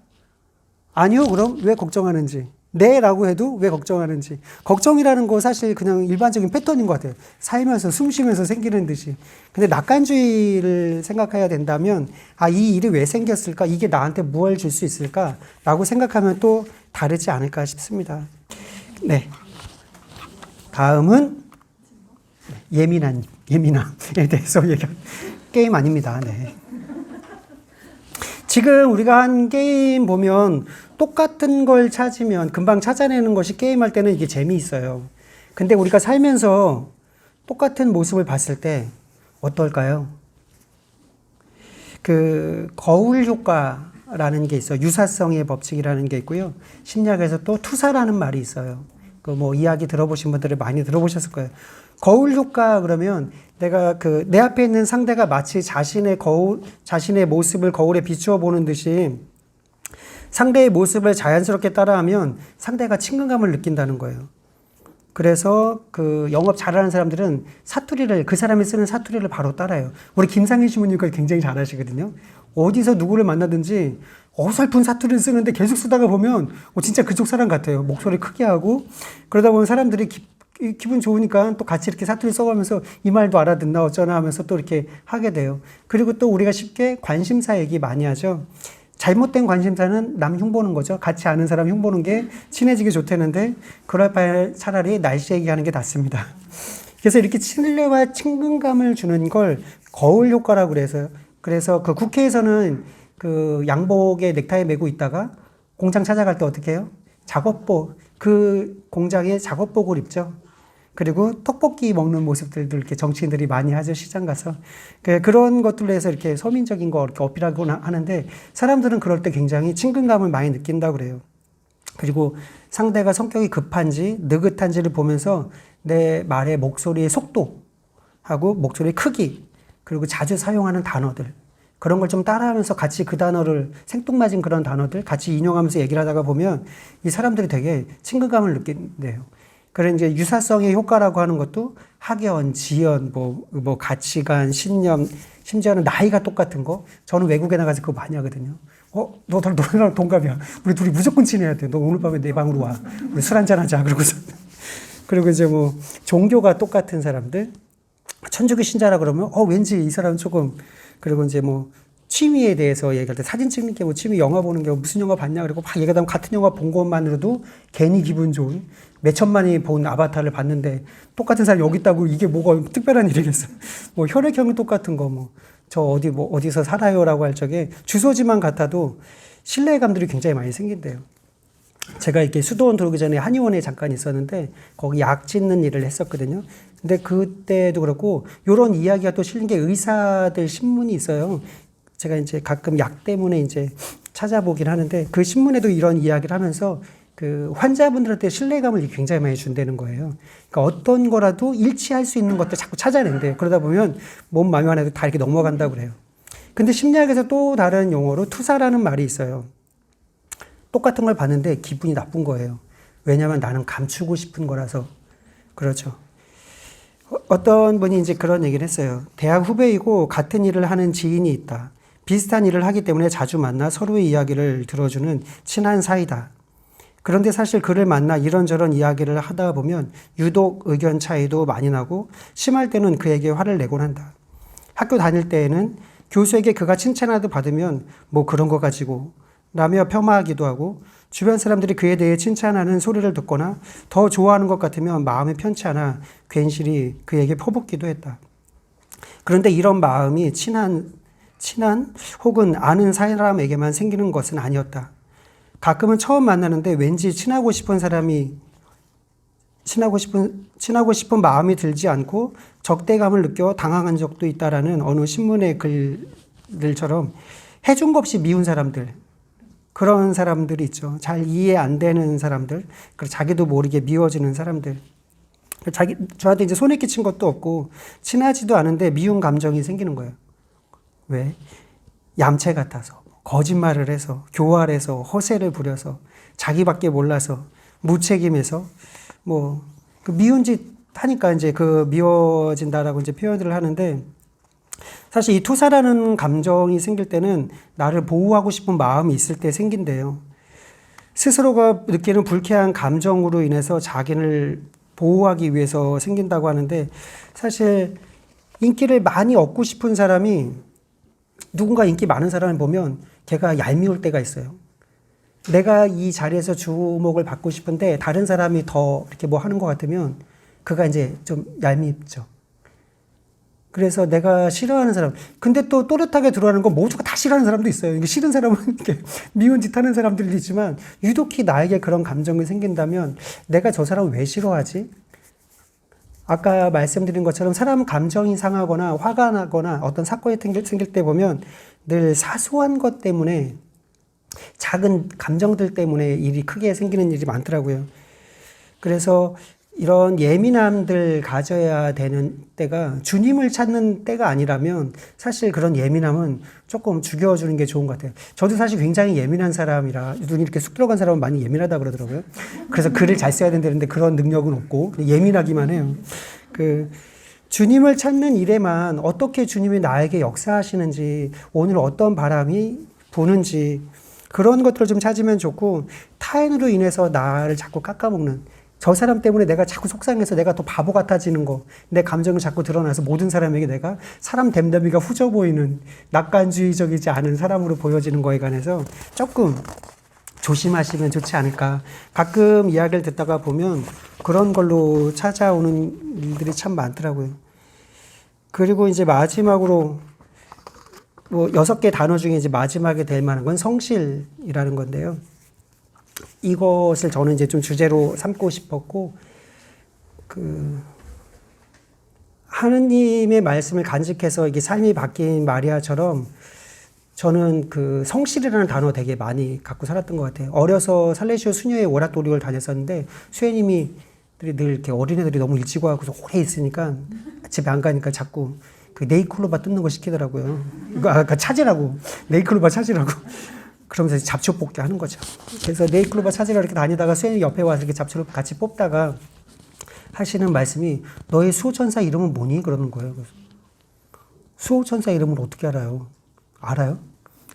Speaker 1: 아니요. 그럼 왜 걱정하는지. 네. 라고 해도 왜 걱정하는지. 걱정이라는 거 사실 그냥 일반적인 패턴인 것 같아요. 살면서 숨 쉬면서 생기는 듯이. 근데 낙관주의를 생각해야 된다면 이 일이 왜 생겼을까? 이게 나한테 무엇을 줄 수 있을까? 라고 생각하면 또 다르지 않을까 싶습니다. 네. 다음은 예민함에 대해서 얘기한 게임 아닙니다. 네. 지금 우리가 한 게임 보면 똑같은 걸 찾으면 금방 찾아내는 것이 게임할 때는 이게 재미있어요. 근데 우리가 살면서 똑같은 모습을 봤을 때 어떨까요? 그 거울 효과라는 게 있어요. 유사성의 법칙이라는 게 있고요. 심리학에서 또 투사라는 말이 있어요. 그 뭐 이야기 들어보신 분들은 많이 들어보셨을 거예요. 거울 효과 그러면 내가 그 내 앞에 있는 상대가 마치 자신의 모습을 거울에 비추어 보는 듯이 상대의 모습을 자연스럽게 따라하면 상대가 친근감을 느낀다는 거예요. 그래서 그 영업 잘하는 사람들은 그 사람이 쓰는 사투리를 바로 따라해요. 우리 김상희 신부님 그걸 굉장히 잘하시거든요. 어디서 누구를 만나든지 어설픈 사투리를 쓰는데 계속 쓰다가 보면 진짜 그쪽 사람 같아요. 목소리 크게 하고 그러다 보면 사람들이 기분 좋으니까 또 같이 이렇게 사투리 써가면서 이 말도 알아듣나 어쩌나 하면서 또 이렇게 하게 돼요. 그리고 또 우리가 쉽게 관심사 얘기 많이 하죠. 잘못된 관심사는 남 흉보는 거죠. 같이 아는 사람 흉보는 게 친해지기 좋다는데 그럴 바에 차라리 날씨 얘기하는 게 낫습니다. 그래서 이렇게 신뢰와 친근감을 주는 걸 거울 효과라고 그래서 그 국회에서는 그 양복에 넥타이 메고 있다가 공장 찾아갈 때 어떻게 해요? 그 공장에 작업복을 입죠. 그리고 떡볶이 먹는 모습들도 이렇게 정치인들이 많이 하죠. 시장 가서. 그런 것들로 해서 이렇게 서민적인 거 이렇게 어필하거나 하는데 사람들은 그럴 때 굉장히 친근감을 많이 느낀다고 그래요. 그리고 상대가 성격이 급한지 느긋한지를 보면서 내 말의 목소리의 속도하고 목소리의 크기 그리고 자주 사용하는 단어들 그런 걸 좀 따라하면서 같이 그 단어를 생뚱맞은 그런 단어들 같이 인용하면서 얘기를 하다가 보면 이 사람들이 되게 친근감을 느낀대요. 그런 이제 유사성의 효과라고 하는 것도 학연, 지연, 뭐 가치관, 신념, 심지어는 나이가 똑같은 거. 저는 외국에 나가서 그거 많이 하거든요. 너랑 동갑이야. 우리 둘이 무조건 친해야 돼. 너 오늘 밤에 내 방으로 와. 우리 술 한잔 하자. 그리고 이제 뭐 종교가 똑같은 사람들. 천주교 신자라 그러면 왠지 이 사람은 조금 그리고 이제 뭐 취미에 대해서 얘기할 때 사진 찍는 게 뭐 취미 영화 보는 게 무슨 영화 봤냐 그리고 막 얘기하다 보면 같은 영화 본 것만으로도 괜히 기분 좋은 몇천만이 본 아바타를 봤는데 똑같은 사람이 여기 있다고 이게 뭐가 특별한 일이겠어. 뭐 혈액형이 똑같은 거 뭐 저 어디서 살아요라고 할 적에 주소지만 같아도 신뢰감들이 굉장히 많이 생긴대요. 제가 이렇게 수도원 들어오기 전에 한의원에 잠깐 있었는데 거기 약 짓는 일을 했었거든요. 근데 그때도 그렇고 요런 이야기가 또 실린 게 의사들 신문이 있어요. 제가 이제 가끔 약 때문에 이제 찾아보긴 하는데 그 신문에도 이런 이야기를 하면서 그 환자분들한테 신뢰감을 굉장히 많이 준다는 거예요. 그러니까 어떤 거라도 일치할 수 있는 것들 자꾸 찾아낸대요. 그러다 보면 몸 마음 안에도 다 이렇게 넘어간다고 그래요. 근데 심리학에서 또 다른 용어로 투사라는 말이 있어요. 똑같은 걸 봤는데 기분이 나쁜 거예요. 왜냐하면 나는 감추고 싶은 거라서 그렇죠. 어떤 분이 이제 그런 얘기를 했어요. 대학 후배이고 같은 일을 하는 지인이 있다. 비슷한 일을 하기 때문에 자주 만나 서로의 이야기를 들어주는 친한 사이다. 그런데 사실 그를 만나 이런저런 이야기를 하다 보면 유독 의견 차이도 많이 나고 심할 때는 그에게 화를 내곤 한다. 학교 다닐 때에는 교수에게 그가 칭찬하듯 받으면 뭐 그런 거 가지고 라며 폄하하기도 하고 주변 사람들이 그에 대해 칭찬하는 소리를 듣거나 더 좋아하는 것 같으면 마음이 편치 않아 괜시리 그에게 퍼붓기도 했다. 그런데 이런 마음이 친한 혹은 아는 사람에게만 생기는 것은 아니었다. 가끔은 처음 만나는데 왠지 친하고 싶은 마음이 들지 않고 적대감을 느껴 당황한 적도 있다라는 어느 신문의 글들처럼 해준 것 없이 미운 사람들 그런 사람들이 있죠. 잘 이해 안 되는 사람들, 그리고 자기도 모르게 미워지는 사람들. 저한테 이제 손에 끼친 것도 없고 친하지도 않은데 미운 감정이 생기는 거예요. 왜? 얌체 같아서, 거짓말을 해서, 교활해서, 허세를 부려서, 자기밖에 몰라서, 무책임해서, 그 미운 짓 하니까 이제 그 미워진다라고 이제 표현들을 하는데, 사실 이 투사라는 감정이 생길 때는 나를 보호하고 싶은 마음이 있을 때 생긴대요. 스스로가 느끼는 불쾌한 감정으로 인해서 자기를 보호하기 위해서 생긴다고 하는데 사실 인기를 많이 얻고 싶은 사람이 누군가 인기 많은 사람을 보면 걔가 얄미울 때가 있어요. 내가 이 자리에서 주목을 받고 싶은데 다른 사람이 더 이렇게 뭐 하는 것 같으면 그가 이제 좀 얄밉죠. 그래서 내가 싫어하는 사람, 근데 또 또렷하게 들어가는 건 모두가 다 싫어하는 사람도 있어요. 이게 싫은 사람은 이렇게 미운 짓 하는 사람들도 있지만 유독히 나에게 그런 감정이 생긴다면 내가 저 사람을 왜 싫어하지? 아까 말씀드린 것처럼 사람 감정이 상하거나 화가 나거나 어떤 사건이 생길 때 보면 늘 사소한 것 때문에 작은 감정들 때문에 일이 크게 생기는 일이 많더라고요. 그래서 이런 예민함들 가져야 되는 때가 주님을 찾는 때가 아니라면 사실 그런 예민함은 조금 죽여주는 게 좋은 것 같아요. 저도 사실 굉장히 예민한 사람이라 눈이 이렇게 쑥 들어간 사람은 많이 예민하다 그러더라고요. 그래서 글을 잘 써야 된다는데 그런 능력은 없고 예민하기만 해요. 주님을 찾는 일에만 어떻게 주님이 나에게 역사하시는지 오늘 어떤 바람이 부는지 그런 것들을 좀 찾으면 좋고 타인으로 인해서 나를 자꾸 깎아먹는 저 사람 때문에 내가 자꾸 속상해서 내가 더 바보 같아지는 거, 내 감정을 자꾸 드러나서 모든 사람에게 내가 사람 됨됨이가 후져 보이는 낙관주의적이지 않은 사람으로 보여지는 거에 관해서 조금 조심하시면 좋지 않을까. 가끔 이야기를 듣다가 보면 그런 걸로 찾아오는 일들이 참 많더라고요. 그리고 이제 마지막으로 뭐 6개 단어 중에 이제 마지막에 될 만한 건 성실이라는 건데요. 이것을 저는 이제 좀 주제로 삼고 싶었고, 하느님의 말씀을 간직해서 이게 삶이 바뀐 마리아처럼 저는 성실이라는 단어 되게 많이 갖고 살았던 것 같아요. 어려서 살레시오 수녀의 오라토리오를 다녔었는데, 수혜님이 늘 이렇게 어린애들이 너무 일찍 와서 오래 있으니까 집에 안 가니까 자꾸 네이클로바 뜯는 거 시키더라고요. 그러니까 찾으라고. 네이클로바 찾으라고. 그러면서 잡초 뽑기 하는 거죠. 그래서 네이클로바 찾으러 이렇게 다니다가 수혜님 옆에 와서 이렇게 잡초를 같이 뽑다가 하시는 말씀이 너의 수호천사 이름은 뭐니? 그러는 거예요. 그래서 수호천사 이름을 어떻게 알아요? 알아요?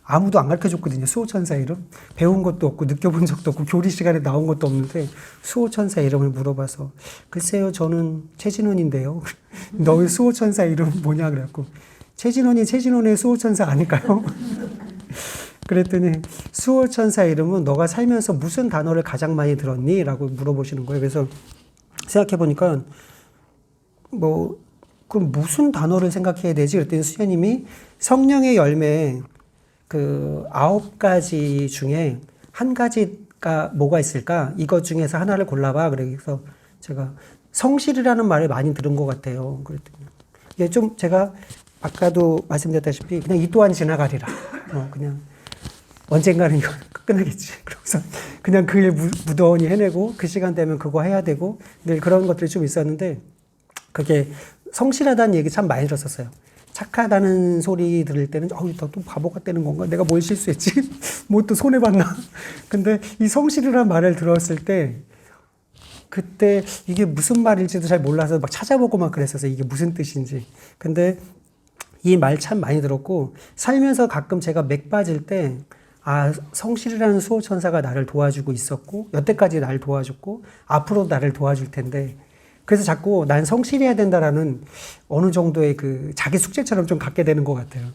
Speaker 1: 아무도 안 가르쳐줬거든요. 수호천사 이름. 배운 것도 없고 느껴본 적도 없고 교리 시간에 나온 것도 없는데 수호천사 이름을 물어봐서 글쎄요 저는 최진원인데요. 너의 수호천사 이름은 뭐냐 그래갖고 최진원의 수호천사 아닐까요? 그랬더니 수호천사 이름은 너가 살면서 무슨 단어를 가장 많이 들었니? 라고 물어보시는 거예요. 그래서 생각해보니까 그럼 무슨 단어를 생각해야 되지? 그랬더니 수녀님이 성령의 열매 9가지 중에 한 가지가 뭐가 있을까? 이것 중에서 하나를 골라봐. 그래서 제가 성실이라는 말을 많이 들은 것 같아요. 그랬더니 이게 좀 제가 아까도 말씀드렸다시피 그냥 이 또한 지나가리라. 그냥 언젠가는 이거 끝나겠지. 그러면서 그냥 그 일 무던히 해내고 그 시간 되면 그거 해야 되고 늘 그런 것들이 좀 있었는데 그게 성실하다는 얘기 참 많이 들었었어요. 착하다는 소리 들을 때는 나 또 바보 같다는 건가? 내가 뭘 실수했지? 뭐 또 손해봤나? 근데 이 성실이라는 말을 들었을 때 그때 이게 무슨 말인지도 잘 몰라서 막 찾아보고 막 그랬었어요. 이게 무슨 뜻인지. 근데 이 말 참 많이 들었고 살면서 가끔 제가 맥 빠질 때 성실이라는 수호천사가 나를 도와주고 있었고 여태까지 나를 도와줬고 앞으로도 나를 도와줄 텐데 그래서 자꾸 난 성실해야 된다라는 어느 정도의 자기 숙제처럼 좀 갖게 되는 것 같아요.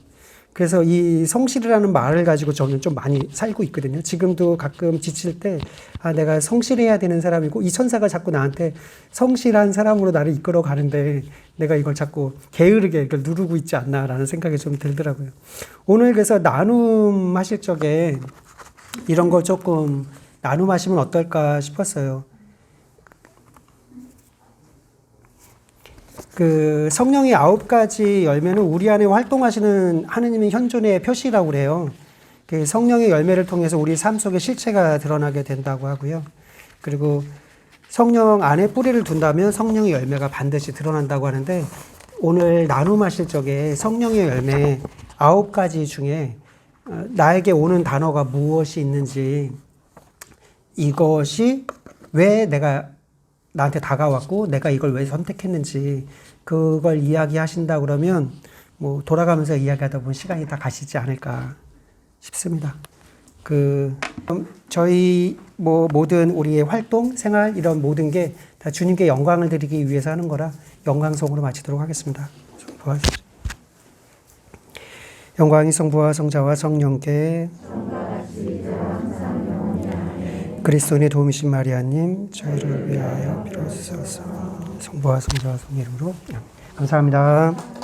Speaker 1: 그래서 이 성실이라는 말을 가지고 저는 좀 많이 살고 있거든요. 지금도 가끔 지칠 때 내가 성실해야 되는 사람이고 이 천사가 자꾸 나한테 성실한 사람으로 나를 이끌어 가는데 내가 이걸 자꾸 게으르게 이걸 누르고 있지 않나라는 생각이 좀 들더라고요. 오늘 그래서 나눔 하실 적에 이런 거 조금 나눔하시면 어떨까 싶었어요. 성령의 9가지 열매는 우리 안에 활동하시는 하느님의 현존의 표시라고 그래요. 성령의 열매를 통해서 우리 삶 속에 실체가 드러나게 된다고 하고요. 그리고 성령 안에 뿌리를 둔다면 성령의 열매가 반드시 드러난다고 하는데 오늘 나눔하실 적에 성령의 열매 9가지 중에 나에게 오는 단어가 무엇이 있는지 이것이 왜 나한테 다가왔고 내가 이걸 왜 선택했는지 그걸 이야기하신다 그러면 돌아가면서 이야기하다 보면 시간이 다 가시지 않을까 싶습니다. 저희 모든 우리의 활동, 생활 이런 모든 게 다 주님께 영광을 드리기 위해서 하는 거라 영광송으로 마치도록 하겠습니다. 영광이 성부와 성자와 성령께 그리스도인의 도움이신 마리아님 저희를 위하여 빌어주소서. 성부와 성자와 성령 이름으로 감사합니다.